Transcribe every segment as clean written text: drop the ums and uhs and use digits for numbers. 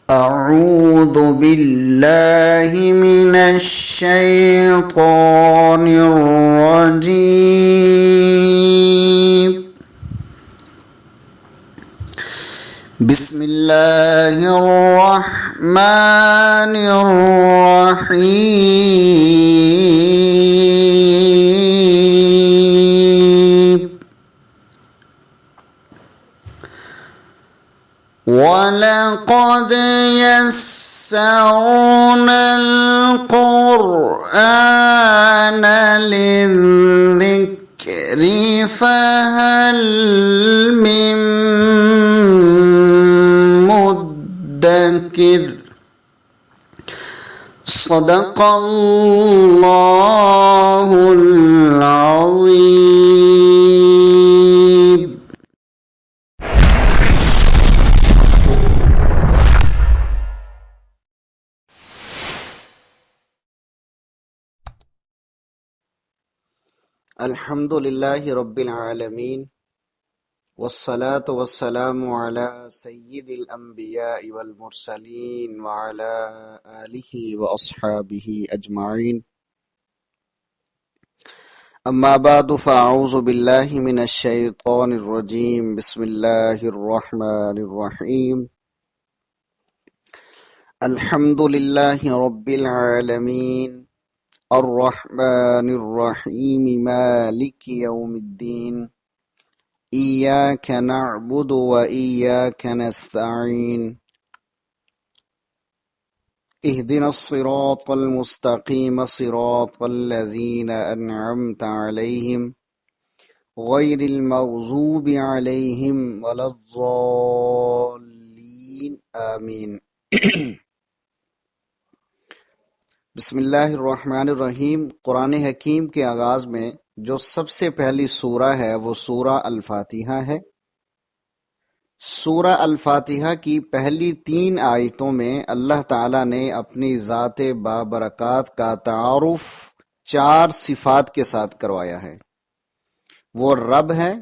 أعوذ بالله من الشيطان الرجيم. بسم الله الرحمن الرحيم. وَلَقَدْ يَسَّرْنَا الْقُرْآنَ لِلذِّكْرِ فَهَلْ مِن مُّدَّكِرٍ. صدق الله العظيم. الحمد للہ رب العالمین والصلاة والسلام علی سید الانبیاء والمرسلین وعلی آلہ واصحابہ اجمعین. اما بعد فاعوذ باللہ من الشیطان الرجیم. بسم اللہ الرحمن الرحیم. الحمد للہ رب العالمین الرحمن الرحیم مالک یوم الدین. ایاک نعبد و ایاک نستعین. اہدنا الصراط المستقیم صراط الذین انعمت علیہم غیر المغضوب علیہم ولا الضالین آمین. بسم اللہ الرحمن الرحیم. قرآن حکیم کے آغاز میں جو سب سے پہلی سورہ ہے وہ سورہ الفاتحہ ہے. سورہ الفاتحہ کی پہلی 3 آیتوں میں اللہ تعالیٰ نے اپنی ذات بابرکات کا تعارف 4 صفات کے ساتھ کروایا ہے. وہ رب ہے،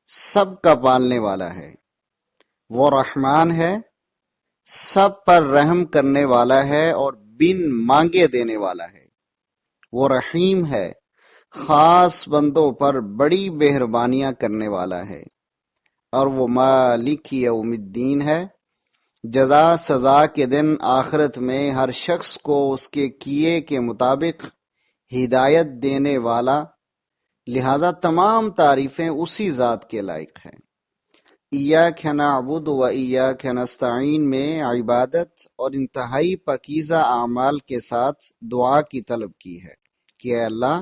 سب کا پالنے والا ہے. وہ رحمان ہے، سب پر رحم کرنے والا ہے اور بن مانگے دینے والا ہے. وہ رحیم ہے، خاص بندوں پر بڑی مہربانیاں کرنے والا ہے. اور وہ مالک یوم الدین ہے، جزا سزا کے دن آخرت میں ہر شخص کو اس کے کیے کے مطابق ہدایت دینے والا. لہذا تمام تعریفیں اسی ذات کے لائق ہیں. ایاک نعبد و ایاک نستعین میں عبادت اور انتہائی پاکیزہ اعمال کے ساتھ دعا کی طلب کی ہے کہ اے اللہ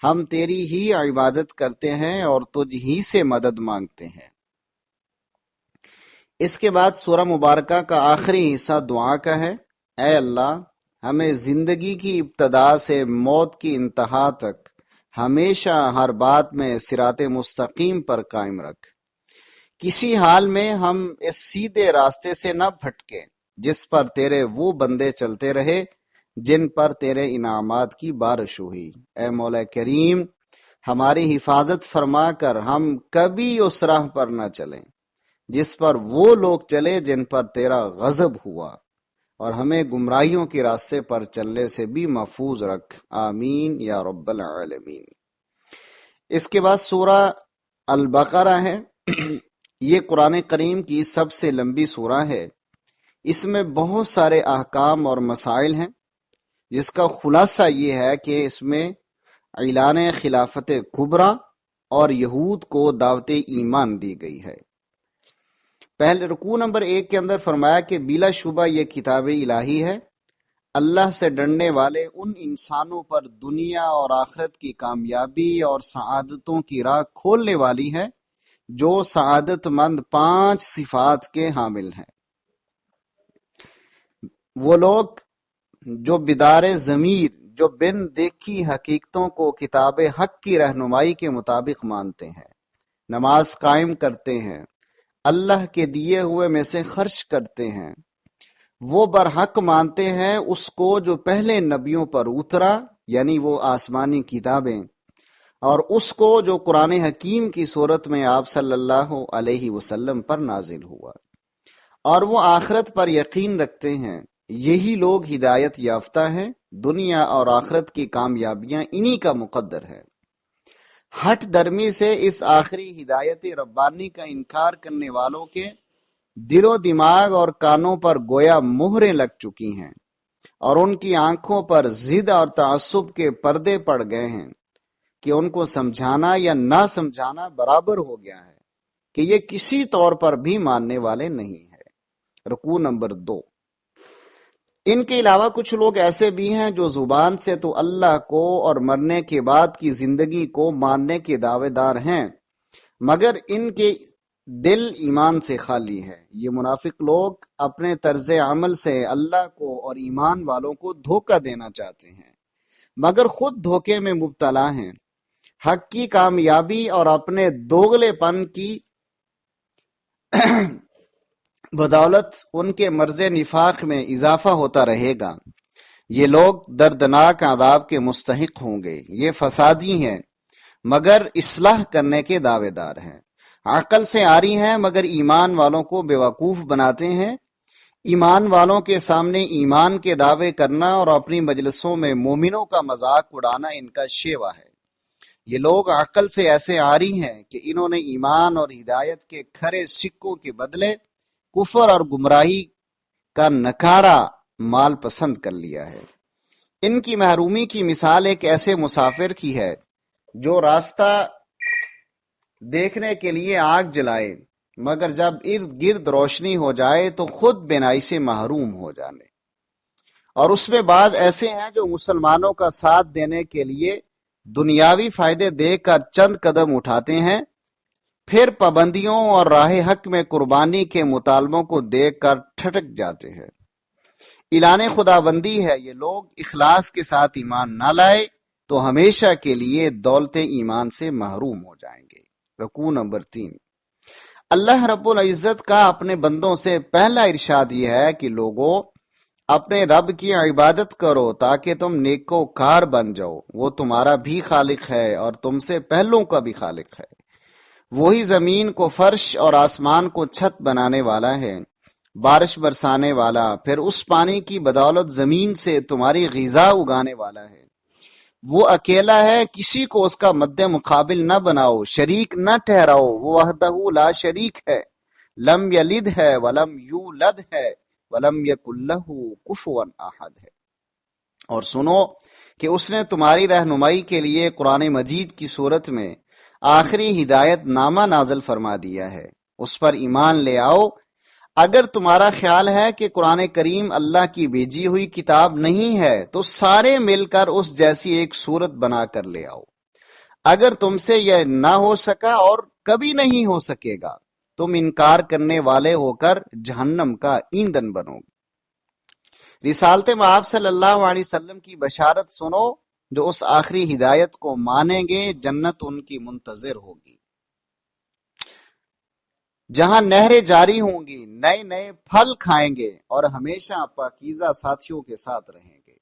ہم تیری ہی عبادت کرتے ہیں اور تجھ ہی سے مدد مانگتے ہیں. اس کے بعد سورہ مبارکہ کا آخری حصہ دعا کا ہے. اے اللہ ہمیں زندگی کی ابتدا سے موت کی انتہا تک ہمیشہ ہر بات میں صراط مستقیم پر قائم رکھ. کسی حال میں ہم اس سیدھے راستے سے نہ بھٹکے جس پر تیرے وہ بندے چلتے رہے جن پر تیرے انعامات کی بارش ہوئی. اے مولا کریم ہماری حفاظت فرما کر ہم کبھی اس راہ پر نہ چلیں جس پر وہ لوگ چلے جن پر تیرا غضب ہوا، اور ہمیں گمراہیوں کے راستے پر چلنے سے بھی محفوظ رکھ. آمین یا رب العالمین. اس کے بعد سورہ البقرہ ہے. یہ قرآن کریم کی سب سے لمبی سورہ ہے. اس میں بہت سارے احکام اور مسائل ہیں جس کا خلاصہ یہ ہے کہ اس میں اعلان خلافت کبریٰ اور یہود کو دعوت ایمان دی گئی ہے. پہلے رکوع نمبر 1 کے اندر فرمایا کہ بلا شبہ یہ کتاب الہی ہے، اللہ سے ڈرنے والے ان انسانوں پر دنیا اور آخرت کی کامیابی اور سعادتوں کی راہ کھولنے والی ہے جو سعادت مند 5 صفات کے حامل ہیں. وہ لوگ جو بیدار ضمیر، جو بن دیکھی حقیقتوں کو کتاب حق کی رہنمائی کے مطابق مانتے ہیں، نماز قائم کرتے ہیں، اللہ کے دیے ہوئے میں سے خرچ کرتے ہیں. وہ برحق مانتے ہیں اس کو جو پہلے نبیوں پر اترا، یعنی وہ آسمانی کتابیں، اور اس کو جو قرآن حکیم کی صورت میں آپ صلی اللہ علیہ وسلم پر نازل ہوا. اور وہ آخرت پر یقین رکھتے ہیں، یہی لوگ ہدایت یافتہ ہیں۔ دنیا اور آخرت کی کامیابیاں انہی کا مقدر ہے۔ ہٹ درمی سے اس آخری ہدایت ربانی کا انکار کرنے والوں کے دل و دماغ اور کانوں پر گویا مہریں لگ چکی ہیں، اور ان کی آنکھوں پر ضد اور تعصب کے پردے پڑ گئے ہیں کہ ان کو سمجھانا یا نہ سمجھانا برابر ہو گیا ہے کہ یہ کسی طور پر بھی ماننے والے نہیں ہیں۔ رکوع نمبر 2۔ ان کے علاوہ کچھ لوگ ایسے بھی ہیں جو زبان سے تو اللہ کو اور مرنے کے بعد کی زندگی کو ماننے کے دعوے دار ہیں، مگر ان کے دل ایمان سے خالی ہے۔ یہ منافق لوگ اپنے طرز عمل سے اللہ کو اور ایمان والوں کو دھوکہ دینا چاہتے ہیں، مگر خود دھوکے میں مبتلا ہیں۔ حق کی کامیابی اور اپنے دوغلے پن کی بدولت ان کے مرض نفاق میں اضافہ ہوتا رہے گا۔ یہ لوگ دردناک عذاب کے مستحق ہوں گے۔ یہ فسادی ہیں مگر اصلاح کرنے کے دعوے دار ہیں، عقل سے عاری ہیں مگر ایمان والوں کو بیوقوف بناتے ہیں۔ ایمان والوں کے سامنے ایمان کے دعوے کرنا اور اپنی مجلسوں میں مومنوں کا مذاق اڑانا ان کا شیوا ہے۔ یہ لوگ عقل سے ایسے عاری ہیں کہ انہوں نے ایمان اور ہدایت کے کھرے سکوں کے بدلے کفر اور گمراہی کا نکارا مال پسند کر لیا ہے۔ ان کی محرومی کی مثال ایک ایسے مسافر کی ہے جو راستہ دیکھنے کے لیے آگ جلائے، مگر جب ارد گرد روشنی ہو جائے تو خود بینائی سے محروم ہو جانے۔ اور اس میں بعض ایسے ہیں جو مسلمانوں کا ساتھ دینے کے لیے دنیاوی فائدے دے کر چند قدم اٹھاتے ہیں، پھر پابندیوں اور راہ حق میں قربانی کے مطالبوں کو دیکھ کر ٹھٹک جاتے ہیں۔ اعلان خداوندی ہے، یہ لوگ اخلاص کے ساتھ ایمان نہ لائے تو ہمیشہ کے لیے دولت ایمان سے محروم ہو جائیں گے۔ رکوع نمبر 3۔ اللہ رب العزت کا اپنے بندوں سے پہلا ارشاد یہ ہے کہ لوگوں اپنے رب کی عبادت کرو تاکہ تم نیکوکار بن جاؤ۔ وہ تمہارا بھی خالق ہے اور تم سے پہلوں کا بھی خالق ہے۔ وہی زمین کو فرش اور آسمان کو چھت بنانے والا ہے، بارش برسانے والا، پھر اس پانی کی بدولت زمین سے تمہاری غذا اگانے والا ہے۔ وہ اکیلا ہے، کسی کو اس کا مد مقابل نہ بناؤ، شریک نہ ٹھہراؤ۔ وہ وحدہ لا شریک ہے، لم یلد ہے ولم یولد ہے ولم یکن لہ کفوا احد ہے۔ اور سنو کہ اس نے تمہاری رہنمائی کے لیے قرآن مجید کی صورت میں آخری ہدایت نامہ نازل فرما دیا ہے، اس پر ایمان لے آؤ۔ اگر تمہارا خیال ہے کہ قرآن کریم اللہ کی بھیجی ہوئی کتاب نہیں ہے تو سارے مل کر اس جیسی ایک صورت بنا کر لے آؤ۔ اگر تم سے یہ نہ ہو سکا اور کبھی نہیں ہو سکے گا، تم انکار کرنے والے ہو کر جہنم کا ایندھن بنو گے۔ رسالت مآب صلی اللہ علیہ وسلم کی بشارت سنو، جو اس آخری ہدایت کو مانیں گے جنت ان کی منتظر ہوگی، جہاں نہریں جاری ہوں گی، نئے نئے پھل کھائیں گے اور ہمیشہ پاکیزہ ساتھیوں کے ساتھ رہیں گے۔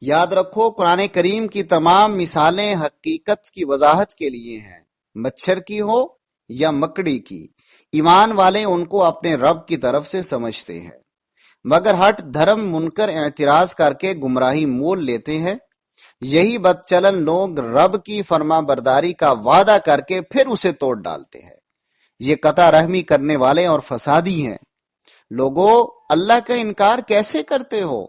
یاد رکھو قرآن کریم کی تمام مثالیں حقیقت کی وضاحت کے لیے ہیں، مچھر کی ہو یا مکڑی کی۔ ایمان والے ان کو اپنے رب کی طرف سے سمجھتے ہیں، مگر ہٹ دھرم منکر اعتراض کر کے گمراہی مول لیتے ہیں۔ یہی بدچلن لوگ رب کی فرما برداری کا وعدہ کر کے پھر اسے توڑ ڈالتے ہیں۔ یہ قطع رحمی کرنے والے اور فسادی ہیں۔ لوگو اللہ کا انکار کیسے کرتے ہو؟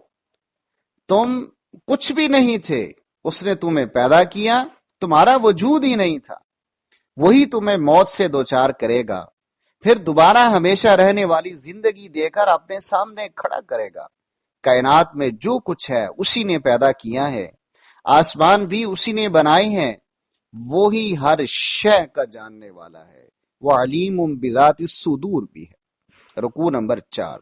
تم کچھ بھی نہیں تھے، اس نے تمہیں پیدا کیا، تمہارا وجود ہی نہیں تھا۔ وہی تمہیں موت سے دوچار کرے گا، پھر دوبارہ ہمیشہ رہنے والی زندگی دے کر اپنے سامنے کھڑا کرے گا۔ کائنات میں جو کچھ ہے اسی نے پیدا کیا ہے، آسمان بھی اسی نے بنائے ہیں، وہی ہر شے کا جاننے والا ہے، وہ علیم بذات الصدور بھی ہے۔ رکوع نمبر 4۔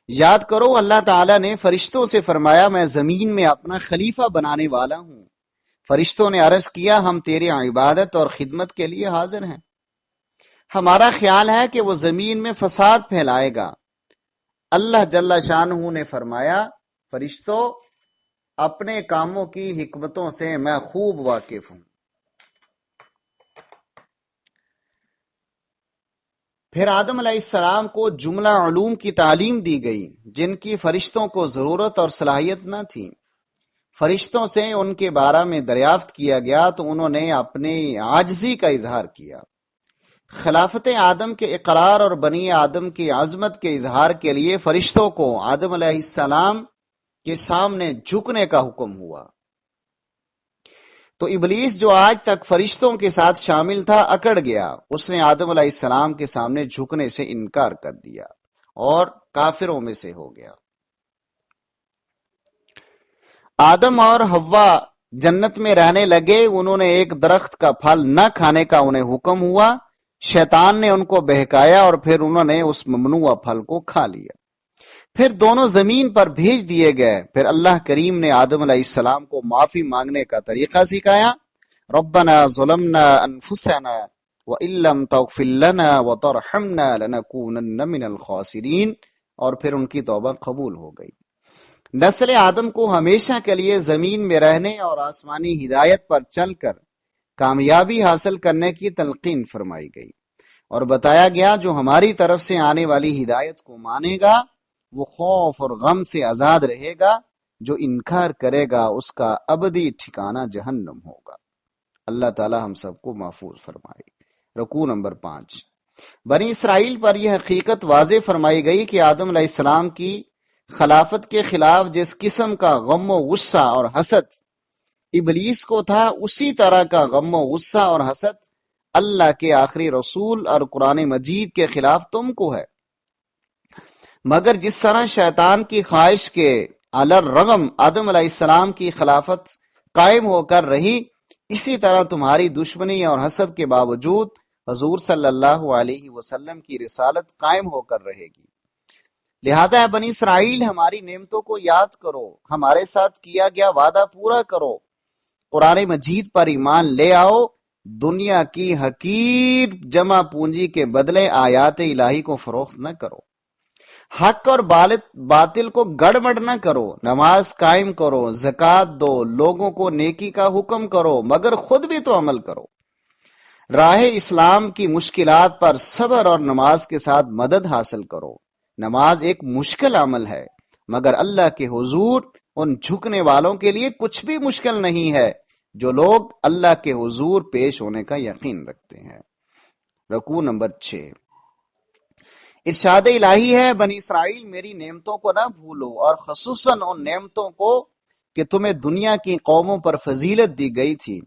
یاد کرو اللہ تعالیٰ نے فرشتوں سے فرمایا میں زمین میں اپنا خلیفہ بنانے والا ہوں۔ فرشتوں نے عرض کیا ہم تیری عبادت اور خدمت کے لیے حاضر ہیں۔ ہمارا خیال ہے کہ وہ زمین میں فساد پھیلائے گا۔ اللہ جل شانہ نے فرمایا فرشتوں اپنے کاموں کی حکمتوں سے میں خوب واقف ہوں۔ پھر آدم علیہ السلام کو جملہ علوم کی تعلیم دی گئی جن کی فرشتوں کو ضرورت اور صلاحیت نہ تھی۔ فرشتوں سے ان کے بارے میں دریافت کیا گیا تو انہوں نے اپنی عاجزی کا اظہار کیا۔ خلافت آدم کے اقرار اور بنی آدم کی عظمت کے اظہار کے لیے فرشتوں کو آدم علیہ السلام کے سامنے جھکنے کا حکم ہوا۔ تو ابلیس جو آج تک فرشتوں کے ساتھ شامل تھا اکڑ گیا، اس نے آدم علیہ السلام کے سامنے جھکنے سے انکار کر دیا اور کافروں میں سے ہو گیا۔ آدم اور حوا جنت میں رہنے لگے، انہوں نے ایک درخت کا پھل نہ کھانے کا انہیں حکم ہوا، شیطان نے ان کو بہکایا اور پھر انہوں نے اس ممنوع پھل کو کھا لیا۔ پھر دونوں زمین پر بھیج دیے گئے۔ پھر اللہ کریم نے آدم علیہ السلام کو معافی مانگنے کا طریقہ سکھایا۔ ربنا ظلمنا انفسنا وان لم تغفر لنا وترحمنا لنكونن من الخاسرین، اور پھر ان کی توبہ قبول ہو گئی۔ نسل آدم کو ہمیشہ کے لیے زمین میں رہنے اور آسمانی ہدایت پر چل کر کامیابی حاصل کرنے کی تلقین فرمائی گئی اور بتایا گیا جو ہماری طرف سے آنے والی ہدایت کو مانے گا وہ خوف اور غم سے آزاد رہے گا، جو انکار کرے گا اس کا ابدی ٹھکانہ جہنم ہوگا۔ اللہ تعالی ہم سب کو محفوظ فرمائے۔ رکوع نمبر 5۔ بنی اسرائیل پر یہ حقیقت واضح فرمائی گئی کہ آدم علیہ السلام کی خلافت کے خلاف جس قسم کا غم و غصہ اور حسد ابلیس کو تھا، اسی طرح کا غم و غصہ اور حسد اللہ کے آخری رسول اور قرآن مجید کے خلاف تم کو ہے۔ مگر جس طرح شیطان کی خواہش کے علی الرغم آدم علیہ السلام کی خلافت قائم ہو کر رہی، اسی طرح تمہاری دشمنی اور حسد کے باوجود حضور صلی اللہ علیہ وسلم کی رسالت قائم ہو کر رہے گی۔ لہذا بنی اسرائیل، ہماری نعمتوں کو یاد کرو، ہمارے ساتھ کیا گیا وعدہ پورا کرو، قرآن مجید پر ایمان لے آؤ، دنیا کی حقیر جمع پونجی کے بدلے آیات الہی کو فروخت نہ کرو، حق اور باطل کو گڑبڑ نہ کرو، نماز قائم کرو، زکوٰۃ دو، لوگوں کو نیکی کا حکم کرو، مگر خود بھی تو عمل کرو۔ راہ اسلام کی مشکلات پر صبر اور نماز کے ساتھ مدد حاصل کرو۔ نماز ایک مشکل عمل ہے، مگر اللہ کے حضور ان جھکنے والوں کے لیے کچھ بھی مشکل نہیں ہے جو لوگ اللہ کے حضور پیش ہونے کا یقین رکھتے ہیں۔ رکوع نمبر 6۔ ارشاد الہی ہے، بنی اسرائیل میری نعمتوں کو نہ بھولو، اور خصوصاً ان نعمتوں کو کہ تمہیں دنیا کی قوموں پر فضیلت دی گئی تھی۔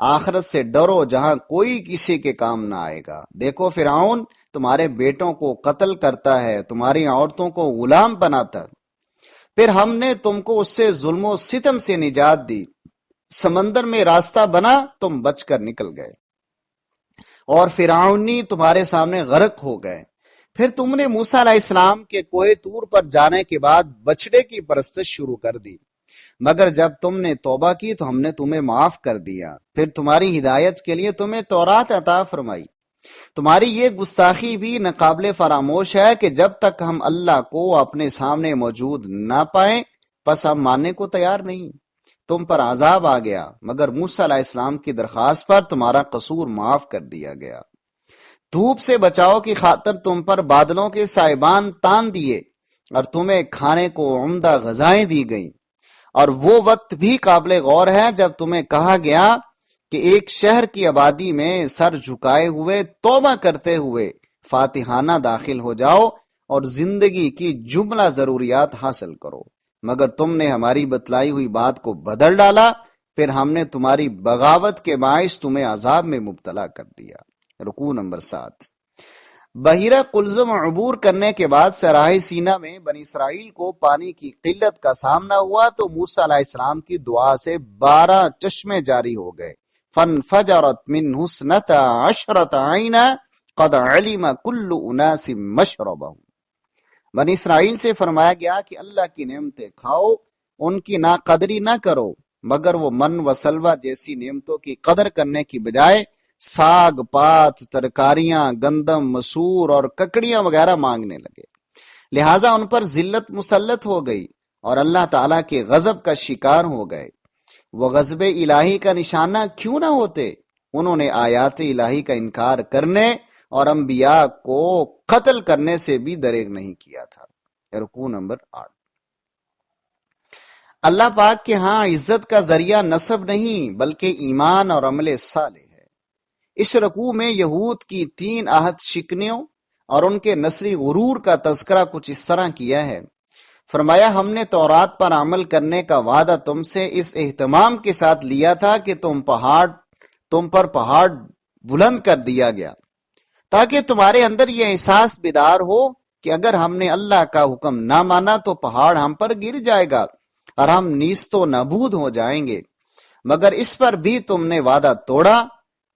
آخرت سے ڈرو جہاں کوئی کسی کے کام نہ آئے گا۔ دیکھو فرعون تمہارے بیٹوں کو قتل کرتا ہے، تمہاری عورتوں کو غلام بناتا، پھر ہم نے تم کو اس سے ظلم و ستم سے نجات دی، سمندر میں راستہ بنا، تم بچ کر نکل گئے، اور فرعونی تمہارے سامنے غرق ہو گئے۔ پھر تم نے موسیٰ علیہ السلام کے کوہ طور پر جانے کے بعد بچڑے کی پرستش شروع کر دی، مگر جب تم نے توبہ کی تو ہم نے تمہیں معاف کر دیا، پھر تمہاری ہدایت کے لیے تمہیں تورات عطا فرمائی۔ تمہاری یہ گستاخی بھی ناقابل فراموش ہے کہ جب تک ہم اللہ کو اپنے سامنے موجود نہ پائیں پس ہم ماننے کو تیار نہیں۔ تم پر عذاب آ گیا، مگر موسیٰ علیہ السلام کی درخواست پر تمہارا قصور معاف کر دیا گیا۔ دھوپ سے بچاؤ کی خاطر تم پر بادلوں کے سائبان تان دیے، اور تمہیں کھانے کو عمدہ غذائیں دی گئیں۔ اور وہ وقت بھی قابل غور ہے جب تمہیں کہا گیا کہ ایک شہر کی آبادی میں سر جھکائے ہوئے توبہ کرتے ہوئے فاتحانہ داخل ہو جاؤ اور زندگی کی جملہ ضروریات حاصل کرو، مگر تم نے ہماری بتلائی ہوئی بات کو بدل ڈالا، پھر ہم نے تمہاری بغاوت کے باعث تمہیں عذاب میں مبتلا کر دیا۔ رکوع نمبر 7۔ بحیرہ قلزم عبور کرنے کے بعد صحرائے سینا میں بنی اسرائیل کو پانی کی قلت کا سامنا ہوا تو موسیٰ علیہ السلام کی دعا سے 12 چشمے جاری ہو گئے۔ فانفجرت منہ 12 عینا قد علم کل اناس مشربہم۔ بنی اسرائیل سے فرمایا گیا کہ اللہ کی نعمتیں کھاؤ، ان کی ناقدری نہ کرو، مگر وہ من و سلوہ جیسی نعمتوں کی قدر کرنے کی بجائے ساگ پات، ترکاریاں، گندم، مسور اور ککڑیاں وغیرہ مانگنے لگے، لہٰذا ان پر ذلت مسلط ہو گئی اور اللہ تعالیٰ کے غضب کا شکار ہو گئے۔ وہ غضب الہی کا نشانہ کیوں نہ ہوتے؟ انہوں نے آیات الہی کا انکار کرنے اور انبیاء کو قتل کرنے سے بھی دریغ نہیں کیا تھا۔ رکوع نمبر 8۔ اللہ پاک کے ہاں عزت کا ذریعہ نسب نہیں بلکہ ایمان اور عمل صالح ہے۔ اس رکوع میں یہود کی 3 عہد شکنیوں اور ان کے نسلی غرور کا تذکرہ کچھ اس طرح کیا ہے۔ فرمایا ہم نے تورات پر عمل کرنے کا وعدہ تم سے اس اہتمام کے ساتھ لیا تھا کہ تم پر پہاڑ بلند کر دیا گیا تاکہ تمہارے اندر یہ احساس بیدار ہو کہ اگر ہم نے اللہ کا حکم نہ مانا تو پہاڑ ہم پر گر جائے گا اور ہم نیست و نابود ہو جائیں گے، مگر اس پر بھی تم نے وعدہ توڑا۔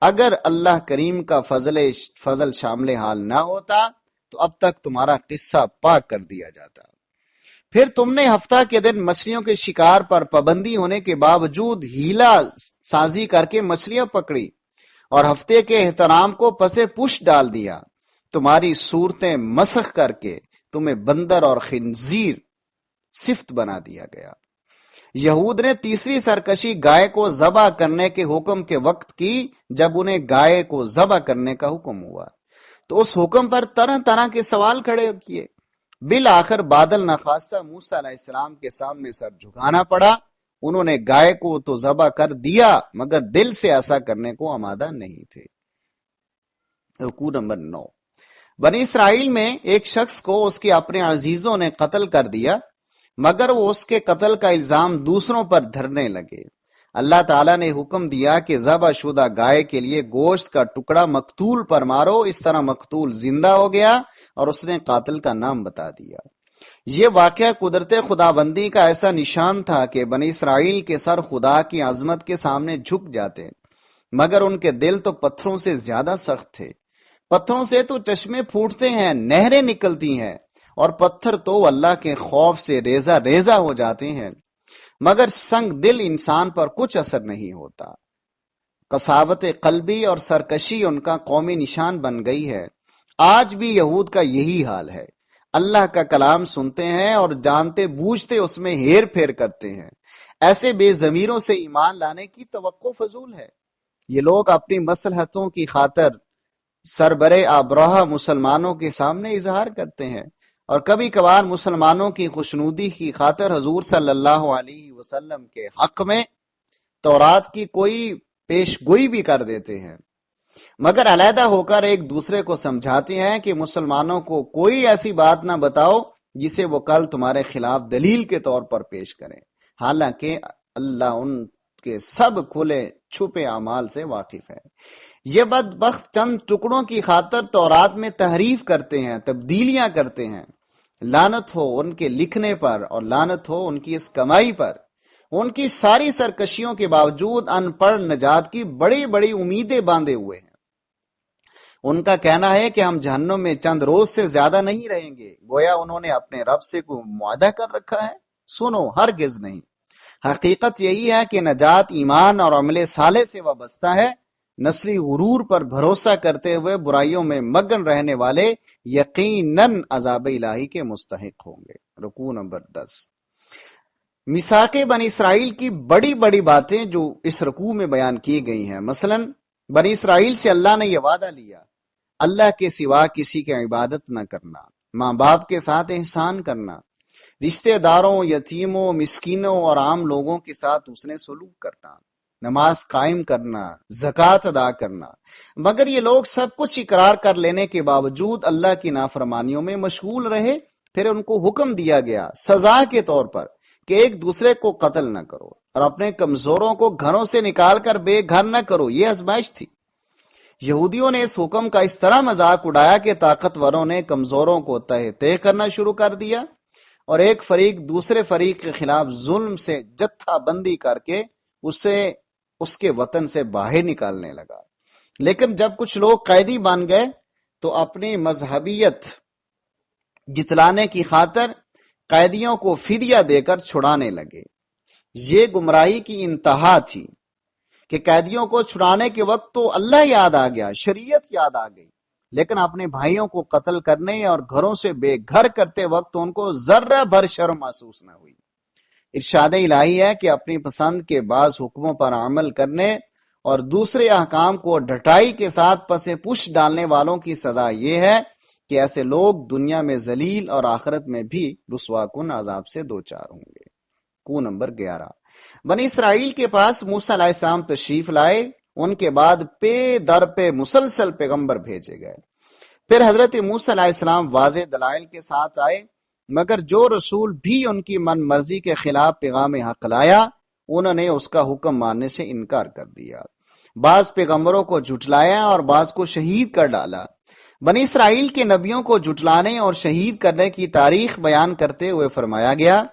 اگر اللہ کریم کا فضل شامل حال نہ ہوتا تو اب تک تمہارا قصہ پاک کر دیا جاتا۔ پھر تم نے ہفتہ کے دن مچھلیوں کے شکار پر پابندی ہونے کے باوجود ہیلا سازی کر کے مچھلیاں پکڑی اور ہفتے کے احترام کو پسے پش ڈال دیا۔ تمہاری صورتیں مسخ کر کے تمہیں بندر اور خنزیر صفت بنا دیا گیا۔ یہود نے تیسری سرکشی گائے کو ذبح کرنے کے حکم کے وقت کی جب انہیں گائے کو ذبح کرنے کا حکم ہوا تو اس حکم پر طرح طرح کے سوال کھڑے کیے۔ بالآخر بادل نخواستہ موسیٰ علیہ السلام کے سامنے سر جھکانا پڑا۔ انہوں نے گائے کو تو ذبح کر دیا مگر دل سے ایسا کرنے کو آمادہ نہیں تھے۔ رکوع نمبر 9۔ بنی اسرائیل میں ایک شخص کو اس کے اپنے عزیزوں نے قتل کر دیا مگر وہ اس کے قتل کا الزام دوسروں پر دھرنے لگے۔ اللہ تعالیٰ نے حکم دیا کہ ذبح شدہ گائے کے لیے گوشت کا ٹکڑا مقتول پر مارو۔ اس طرح مقتول زندہ ہو گیا اور اس نے قاتل کا نام بتا دیا۔ یہ واقعہ قدرت خداوندی کا ایسا نشان تھا کہ بنی اسرائیل کے سر خدا کی عظمت کے سامنے جھک جاتے مگر ان کے دل تو پتھروں سے زیادہ سخت تھے۔ پتھروں سے تو چشمے پھوٹتے ہیں، نہریں نکلتی ہیں، اور پتھر تو اللہ کے خوف سے ریزہ ریزہ ہو جاتے ہیں، مگر سنگ دل انسان پر کچھ اثر نہیں ہوتا۔ قساوت قلبی اور سرکشی ان کا قومی نشان بن گئی ہے۔ آج بھی یہود کا یہی حال ہے۔ اللہ کا کلام سنتے ہیں اور جانتے بوجھتے اس میں ہیر پھیر کرتے ہیں۔ ایسے بے ضمیروں سے ایمان لانے کی توقع فضول ہے۔ یہ لوگ اپنی مصلحتوں کی خاطر سربرے آبراہ مسلمانوں کے سامنے اظہار کرتے ہیں اور کبھی کبھار مسلمانوں کی خوشنودی کی خاطر حضور صلی اللہ علیہ وسلم کے حق میں تورات کی کوئی پیش گوئی بھی کر دیتے ہیں، مگر علیحدہ ہو کر ایک دوسرے کو سمجھاتے ہیں کہ مسلمانوں کو کوئی ایسی بات نہ بتاؤ جسے وہ کل تمہارے خلاف دلیل کے طور پر پیش کریں، حالانکہ اللہ ان کے سب کھلے چھپے اعمال سے واقف ہے۔ یہ بدبخت چند ٹکڑوں کی خاطر تورات میں تحریف کرتے ہیں، تبدیلیاں کرتے ہیں۔ لعنت ہو ان کے لکھنے پر اور لعنت ہو ان کی اس کمائی پر۔ ان کی ساری سرکشیوں کے باوجود ان پڑھ نجات کی بڑی بڑی امیدیں باندھے ہوئے ہیں۔ ان کا کہنا ہے کہ ہم جہنم میں چند روز سے زیادہ نہیں رہیں گے، گویا انہوں نے اپنے رب سے کوئی معاہدہ کر رکھا ہے۔ سنو، ہرگز نہیں۔ حقیقت یہی ہے کہ نجات ایمان اور عمل صالح سے وابستہ ہے۔ نسلی غرور پر بھروسہ کرتے ہوئے برائیوں میں مگن رہنے والے یقیناً عذاب الہی کے مستحق ہوں گے۔ رکوع نمبر 10۔ میثاق بنی اسرائیل کی بڑی بڑی باتیں جو اس رکوع میں بیان کی گئی ہیں، مثلا بنی اسرائیل سے اللہ نے یہ وعدہ لیا، اللہ کے سوا کسی کی عبادت نہ کرنا، ماں باپ کے ساتھ احسان کرنا، رشتہ داروں، یتیموں، مسکینوں اور عام لوگوں کے ساتھ اس نے سلوک کرنا، نماز قائم کرنا، زکوٰۃ ادا کرنا، مگر یہ لوگ سب کچھ اقرار کر لینے کے باوجود اللہ کی نافرمانیوں میں مشغول رہے۔ پھر ان کو حکم دیا گیا سزا کے طور پر کہ ایک دوسرے کو قتل نہ کرو اور اپنے کمزوروں کو گھروں سے نکال کر بے گھر نہ کرو۔ یہ آزمائش تھی۔ یہودیوں نے اس حکم کا اس طرح مذاق اڑایا کہ طاقتوروں نے کمزوروں کو تہ کرنا شروع کر دیا اور ایک فریق دوسرے فریق کے خلاف ظلم سے جتھا بندی کر کے اسے اس کے وطن سے باہر نکالنے لگا۔ لیکن جب کچھ لوگ قیدی بن گئے تو اپنی مذہبیت جتلانے کی خاطر قیدیوں کو فدیہ دے کر چھڑانے لگے۔ یہ گمراہی کی انتہا تھی کہ قیدیوں کو چھڑانے کے وقت تو اللہ یاد آ گیا، شریعت یاد آ گئی، لیکن اپنے بھائیوں کو قتل کرنے اور گھروں سے بے گھر کرتے وقت ان کو ذرہ بھر شرم محسوس نہ ہوئی۔ ارشاد الہی ہے کہ اپنی پسند کے بعض حکموں پر عمل کرنے اور دوسرے احکام کو ڈٹائی کے ساتھ پسے پش ڈالنے والوں کی سزا یہ ہے کہ ایسے لوگ دنیا میں ذلیل اور آخرت میں بھی رسوا کن عذاب سے دوچار ہوں گے۔ کو نمبر 11، بنی اسرائیل کے پاس موسیٰ علیہ السلام تشریف لائے، ان کے بعد پے در پہ مسلسل پیغمبر بھیجے گئے۔ پھر حضرت موسیٰ علیہ السلام واضح دلائل کے ساتھ آئے، مگر جو رسول بھی ان کی من مرضی کے خلاف پیغام حق لایا، انہوں نے اس کا حکم ماننے سے انکار کر دیا۔ بعض پیغمبروں کو جھٹلایا اور بعض کو شہید کر ڈالا۔ بنی اسرائیل کے نبیوں کو جھٹلانے اور شہید کرنے کی تاریخ بیان کرتے ہوئے فرمایا گیا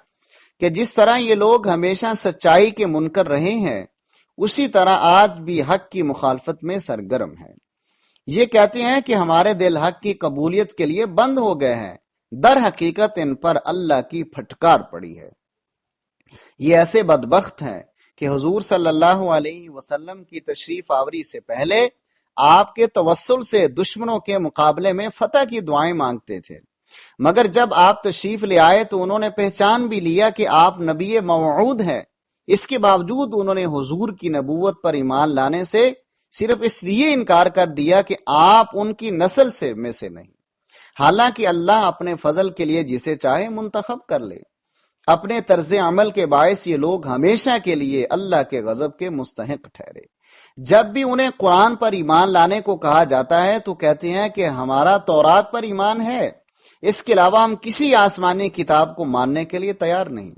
کہ جس طرح یہ لوگ ہمیشہ سچائی کے منکر رہے ہیں، اسی طرح آج بھی حق کی مخالفت میں سرگرم ہیں۔ یہ کہتے ہیں کہ ہمارے دل حق کی قبولیت کے لیے بند ہو گئے ہیں، در حقیقت ان پر اللہ کی پھٹکار پڑی ہے۔ یہ ایسے بدبخت ہیں کہ حضور صلی اللہ علیہ وسلم کی تشریف آوری سے پہلے آپ کے توسل سے دشمنوں کے مقابلے میں فتح کی دعائیں مانگتے تھے، مگر جب آپ تشریف لے آئے تو انہوں نے پہچان بھی لیا کہ آپ نبی موعود ہیں۔ اس کے باوجود انہوں نے حضور کی نبوت پر ایمان لانے سے صرف اس لیے انکار کر دیا کہ آپ ان کی نسل میں سے نہیں، حالانکہ اللہ اپنے فضل کے لیے جسے چاہے منتخب کر لے۔ اپنے طرز عمل کے باعث یہ لوگ ہمیشہ کے لیے اللہ کے غضب کے مستحق ٹھہرے۔ جب بھی انہیں قرآن پر ایمان لانے کو کہا جاتا ہے تو کہتے ہیں کہ ہمارا تورات پر ایمان ہے، اس کے علاوہ ہم کسی آسمانی کتاب کو ماننے کے لیے تیار نہیں۔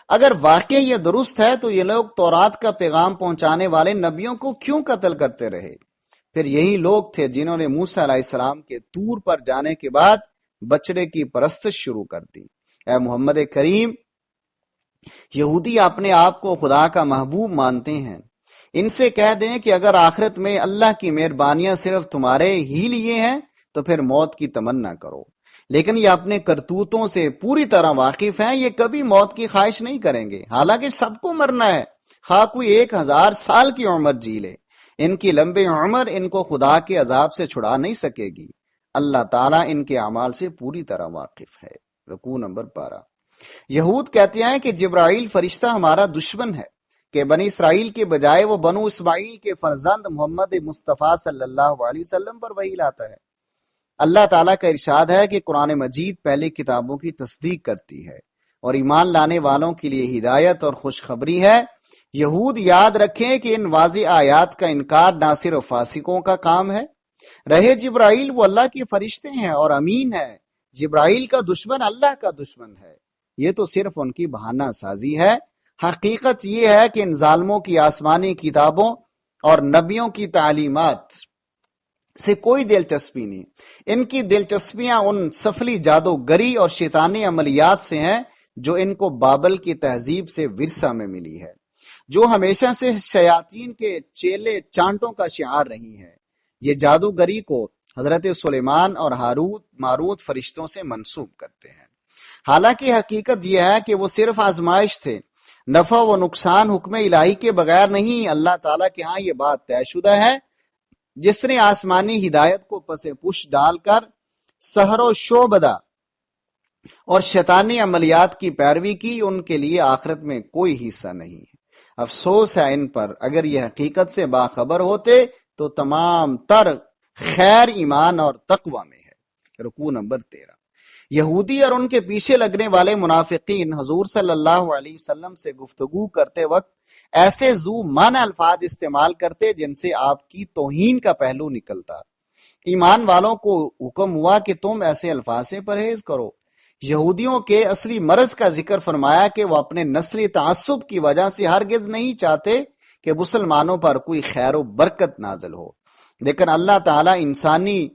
اگر واقعی یہ درست ہے تو یہ لوگ تورات کا پیغام پہنچانے والے نبیوں کو کیوں قتل کرتے رہے؟ پھر یہی لوگ تھے جنہوں نے موسیٰ علیہ السلام کے طور پر جانے کے بعد بچڑے کی پرستش شروع کر دی۔ اے محمد کریم، یہودی اپنے آپ کو خدا کا محبوب مانتے ہیں، ان سے کہہ دیں کہ اگر آخرت میں اللہ کی مہربانیاں صرف تمہارے ہی لیے ہیں تو پھر موت کی تمنا کرو، لیکن یہ اپنے کرتوتوں سے پوری طرح واقف ہیں، یہ کبھی موت کی خواہش نہیں کریں گے، حالانکہ سب کو مرنا ہے، خواہ کوئی 1000 سال کی عمر جی لے۔ ان کی لمبی عمر ان کو خدا کے عذاب سے چھڑا نہیں سکے گی، اللہ تعالیٰ ان کے اعمال سے پوری طرح واقف ہے۔ رکوع نمبر 12، یہود کہتے ہیں کہ جبرائیل فرشتہ ہمارا دشمن ہے، کہ بنی اسرائیل کے بجائے وہ بنو اسماعیل کے فرزند محمد مصطفیٰ صلی اللہ علیہ وسلم پر وحی لاتا ہے۔ اللہ تعالیٰ کا ارشاد ہے کہ قرآن مجید پہلی کتابوں کی تصدیق کرتی ہے اور ایمان لانے والوں کے لیے ہدایت اور خوشخبری ہے۔ یہود یاد رکھیں کہ ان واضح آیات کا انکار نہ صرف فاسقوں کا کام ہے۔ رہے جبرائیل، وہ اللہ کے فرشتے ہیں اور امین ہے۔ جبرائیل کا دشمن اللہ کا دشمن ہے، یہ تو صرف ان کی بہانہ سازی ہے۔ حقیقت یہ ہے کہ ان ظالموں کی آسمانی کتابوں اور نبیوں کی تعلیمات سے کوئی دلچسپی نہیں، ان کی دلچسپیاں ان سفلی جادوگری اور شیطانی عملیات سے ہیں جو ان کو بابل کی تہذیب سے ورثہ میں ملی ہے، جو ہمیشہ سے شیاطین کے چیلے چانٹوں کا شعار رہی ہے۔ یہ جادوگری کو حضرت سلیمان اور ہاروت ماروت فرشتوں سے منسوب کرتے ہیں، حالانکہ حقیقت یہ ہے کہ وہ صرف آزمائش تھے، نفع و نقصان حکم الہی کے بغیر نہیں۔ اللہ تعالیٰ کے ہاں یہ بات طے شدہ ہے، جس نے آسمانی ہدایت کو پس پش ڈال کر سحر و شعبدہ اور شیطانی عملیات کی پیروی کی، ان کے لیے آخرت میں کوئی حصہ نہیں ہے۔ افسوس ہے ان پر، اگر یہ حقیقت سے باخبر ہوتے تو تمام تر خیر ایمان اور تقوی میں ہے۔ رکوع نمبر 13، یہودی اور ان کے پیچھے لگنے والے منافقین حضور صلی اللہ علیہ وسلم سے گفتگو کرتے وقت ایسے ذو معنی الفاظ استعمال کرتے جن سے آپ کی توہین کا پہلو نکلتا۔ ایمان والوں کو حکم ہوا کہ تم ایسے الفاظ سے پرہیز کرو۔ یہودیوں کے اصلی مرض کا ذکر فرمایا کہ وہ اپنے نسلی تعصب کی وجہ سے ہرگز نہیں چاہتے کہ مسلمانوں پر کوئی خیر و برکت نازل ہو، لیکن اللہ تعالیٰ انسانی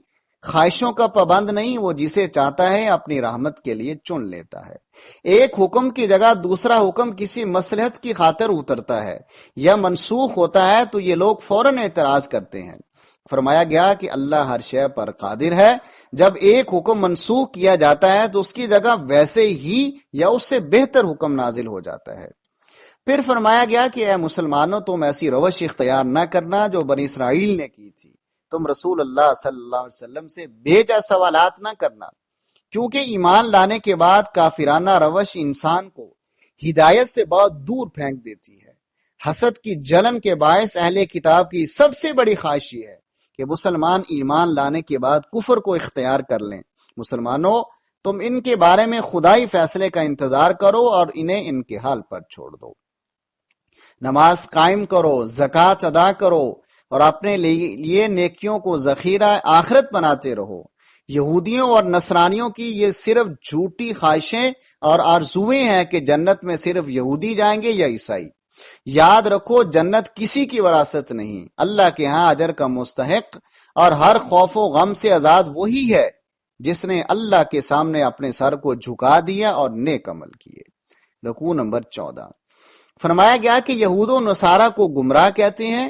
خواہشوں کا پابند نہیں، وہ جسے چاہتا ہے اپنی رحمت کے لیے چن لیتا ہے۔ ایک حکم کی جگہ دوسرا حکم کسی مصلحت کی خاطر اترتا ہے یا منسوخ ہوتا ہے تو یہ لوگ فوراً اعتراض کرتے ہیں۔ فرمایا گیا کہ اللہ ہر شے پر قادر ہے، جب ایک حکم منسوخ کیا جاتا ہے تو اس کی جگہ ویسے ہی یا اس سے بہتر حکم نازل ہو جاتا ہے۔ پھر فرمایا گیا کہ اے مسلمانوں، تم ایسی روش اختیار نہ کرنا جو بنی اسرائیل نے کی تھی، تم رسول اللہ صلی اللہ علیہ وسلم سے بے سوالات نہ کرنا، کیونکہ ایمان لانے کے بعد کافرانہ روش انسان کو ہدایت سے بہت دور پھینک دیتی ہے۔ حسد کی جلن کے باعث اہل کتاب کی سب سے بڑی خواہش یہ ہے کہ مسلمان ایمان لانے کے بعد کفر کو اختیار کر لیں۔ مسلمانوں، تم ان کے بارے میں خدائی فیصلے کا انتظار کرو اور انہیں ان کے حال پر چھوڑ دو۔ نماز قائم کرو، زکوٰۃ ادا کرو اور اپنے لیے نیکیوں کو ذخیرہ آخرت بناتے رہو۔ یہودیوں اور نصرانیوں کی یہ صرف جھوٹی خواہشیں اور آرزویں ہیں کہ جنت میں صرف یہودی جائیں گے یا عیسائی۔ یاد رکھو، جنت کسی کی وراثت نہیں، اللہ کے ہاں اجر کا مستحق اور ہر خوف و غم سے آزاد وہی ہے جس نے اللہ کے سامنے اپنے سر کو جھکا دیا اور نیک عمل کیے۔ رکوع نمبر 14۔ فرمایا گیا کہ یہود و نصارہ کو گمراہ کہتے ہیں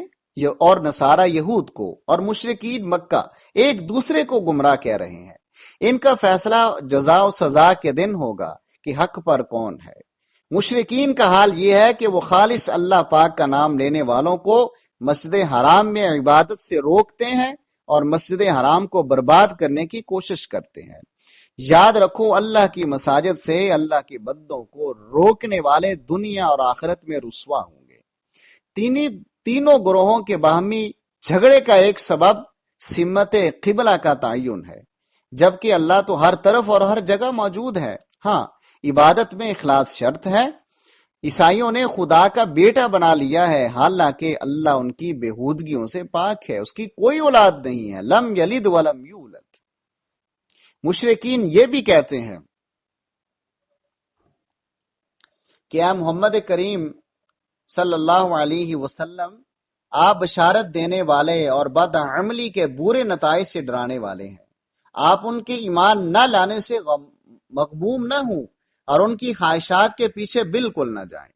اور نصارہ یہود کو، اور مشرکین مکہ ایک دوسرے کو گمراہ کہہ رہے ہیں۔ ان کا فیصلہ جزا و سزا کے دن ہوگا کہ حق پر کون ہے۔ مشرکین کا حال یہ ہے کہ وہ خالص اللہ پاک کا نام لینے والوں کو مسجد حرام میں عبادت سے روکتے ہیں اور مسجد حرام کو برباد کرنے کی کوشش کرتے ہیں۔ یاد رکھو، اللہ کی مساجد سے اللہ کے بندوں کو روکنے والے دنیا اور آخرت میں رسوا ہوں گے۔ تینوں گروہوں کے باہمی جھگڑے کا ایک سبب سمت قبلہ کا تعین ہے، جبکہ اللہ تو ہر طرف اور ہر جگہ موجود ہے۔ ہاں، عبادت میں اخلاص شرط ہے۔ عیسائیوں نے خدا کا بیٹا بنا لیا ہے، حالانکہ اللہ ان کی بےہودگیوں سے پاک ہے، اس کی کوئی اولاد نہیں ہے، لم یلد ولم یولد۔ مشرکین یہ بھی کہتے ہیں کہ اے محمد کریم صلی اللہ علیہ وسلم، آپ بشارت دینے والے اور بدعملی کے برے نتائج سے ڈرانے والے ہیں۔ آپ ان کے ایمان نہ لانے سے مغموم نہ ہوں اور ان کی خواہشات کے پیچھے بالکل نہ جائیں۔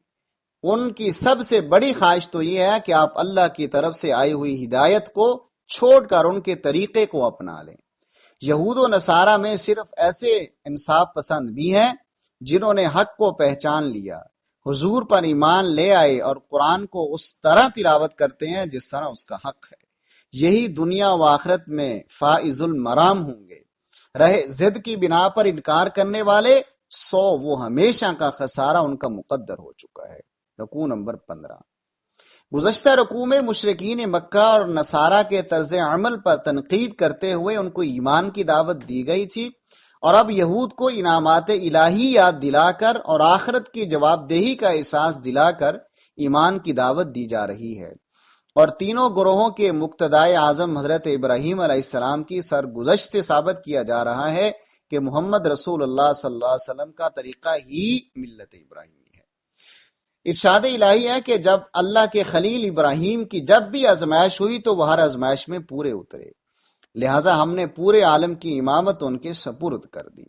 ان کی سب سے بڑی خواہش تو یہ ہے کہ آپ اللہ کی طرف سے آئی ہوئی ہدایت کو چھوڑ کر ان کے طریقے کو اپنا لیں۔ یہود و نصارہ میں صرف ایسے انصاف پسند بھی ہیں جنہوں نے حق کو پہچان لیا، حضور پر ایمان لے آئے اور قرآن کو اس طرح تلاوت کرتے ہیں جس طرح اس کا حق ہے۔ یہی دنیا و آخرت میں فائز المرام ہوں گے۔ رہے ضد کی بنا پر انکار کرنے والے، سو وہ ہمیشہ کا خسارہ ان کا مقدر ہو چکا ہے۔ رکوع نمبر 15۔ گزشتہ رکوع میں مشرکین مکہ اور نصارہ کے طرز عمل پر تنقید کرتے ہوئے ان کو ایمان کی دعوت دی گئی تھی، اور اب یہود کو انعامات الہی یاد دلا کر اور آخرت کی جواب دہی کا احساس دلا کر ایمان کی دعوت دی جا رہی ہے۔ اور تینوں گروہوں کے مقتدائے اعظم حضرت ابراہیم علیہ السلام کی سرگزشت سے ثابت کیا جا رہا ہے کہ محمد رسول اللہ صلی اللہ علیہ وسلم کا طریقہ ہی ملت ابراہیمی ہے۔ ارشاد الہی ہے کہ جب اللہ کے خلیل ابراہیم کی جب بھی آزمائش ہوئی تو وہ ہر آزمائش میں پورے اترے، لہٰذا ہم نے پورے عالم کی امامت ان کے سپرد کر دی۔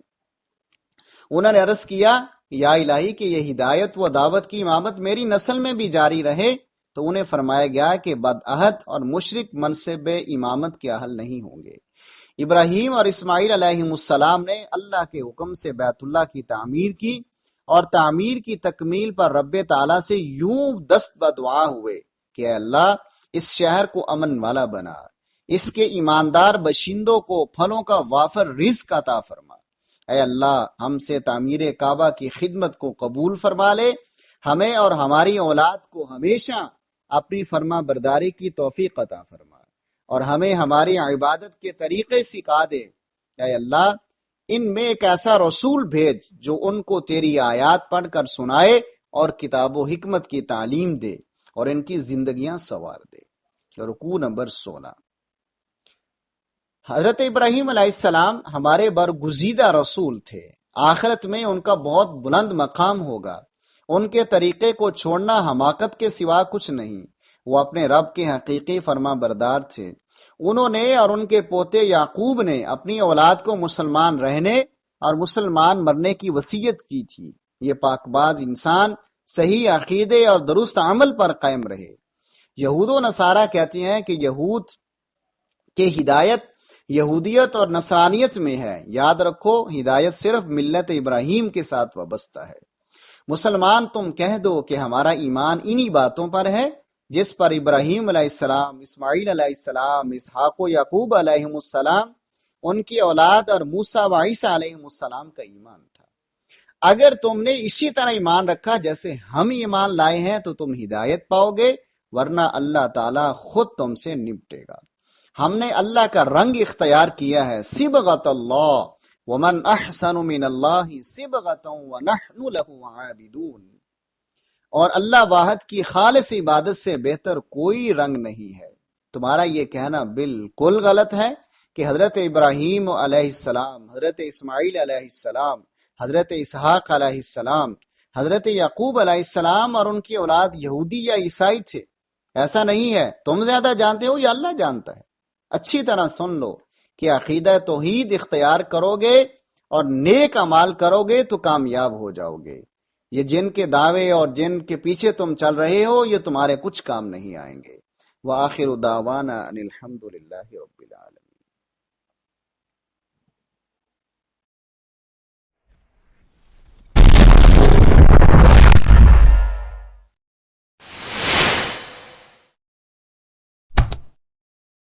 انہوں نے عرض کیا، یا الہی کہ یہ ہدایت و دعوت کی امامت میری نسل میں بھی جاری رہے، تو انہیں فرمایا گیا کہ بدعہد اور مشرک منصب امامت کے اہل نہیں ہوں گے۔ ابراہیم اور اسماعیل علیہ السلام نے اللہ کے حکم سے بیت اللہ کی تعمیر کی، اور تعمیر کی تکمیل پر رب تعالیٰ سے یوں دست بدعا ہوئے کہ اے اللہ، اس شہر کو امن والا بنا، اس کے ایماندار باشندوں کو پھلوں کا وافر رزق عطا فرما۔ اے اللہ، ہم سے تعمیر کعبہ کی خدمت کو قبول فرما لے، ہمیں اور ہماری اولاد کو ہمیشہ اپنی فرما برداری کی توفیق عطا فرما، اور ہمیں ہماری عبادت کے طریقے سکھا دے۔ اے اللہ، ان میں ایک ایسا رسول بھیج جو ان کو تیری آیات پڑھ کر سنائے اور کتاب و حکمت کی تعلیم دے اور ان کی زندگیاں سنوار دے۔ رکوع نمبر 16۔ حضرت ابراہیم علیہ السلام ہمارے برگزیدہ رسول تھے، آخرت میں ان کا بہت بلند مقام ہوگا۔ ان کے طریقے کو چھوڑنا حماقت کے سوا کچھ نہیں۔ وہ اپنے رب کے حقیقی فرما بردار تھے۔ انہوں نے اور ان کے پوتے یعقوب نے اپنی اولاد کو مسلمان رہنے اور مسلمان مرنے کی وصیت کی تھی۔ یہ پاک باز انسان صحیح عقیدے اور درست عمل پر قائم رہے۔ یہود و نصارہ کہتے ہیں کہ یہود کے ہدایت یہودیت اور نصرانیت میں ہے۔ یاد رکھو، ہدایت صرف ملت ابراہیم کے ساتھ وابستہ ہے۔ مسلمان تم کہہ دو کہ ہمارا ایمان انہی باتوں پر ہے جس پر ابراہیم علیہ السلام، اسماعیل علیہ السلام، اسحاق و یعقوب علیہ السلام، ان کی اولاد اور موسیٰ و عیسیٰ علیہ السلام کا ایمان تھا۔ اگر تم نے اسی طرح ایمان رکھا جیسے ہم ایمان لائے ہیں تو تم ہدایت پاؤ گے، ورنہ اللہ تعالی خود تم سے نپٹے گا۔ ہم نے اللہ کا رنگ اختیار کیا ہے، صبغۃ اللہ، ومن احسن من اللہ صبغۃ ونحن له عابدون، اور اللہ واحد کی خالص عبادت سے بہتر کوئی رنگ نہیں ہے۔ تمہارا یہ کہنا بالکل غلط ہے کہ حضرت ابراہیم علیہ السلام، حضرت اسماعیل علیہ السلام، حضرت اسحاق علیہ السلام، حضرت یعقوب علیہ السلام اور ان کی اولاد یہودی یا عیسائی تھے۔ ایسا نہیں ہے، تم زیادہ جانتے ہو یا اللہ جانتا ہے۔ اچھی طرح سن لو کہ عقیدہ توحید اختیار کرو گے اور نیک اعمال کرو گے تو کامیاب ہو جاؤ گے۔ یہ جن کے دعوے اور جن کے پیچھے تم چل رہے ہو یہ تمہارے کچھ کام نہیں آئیں گے۔ وآخر دعوانا ان الحمد للہ رب العالمین۔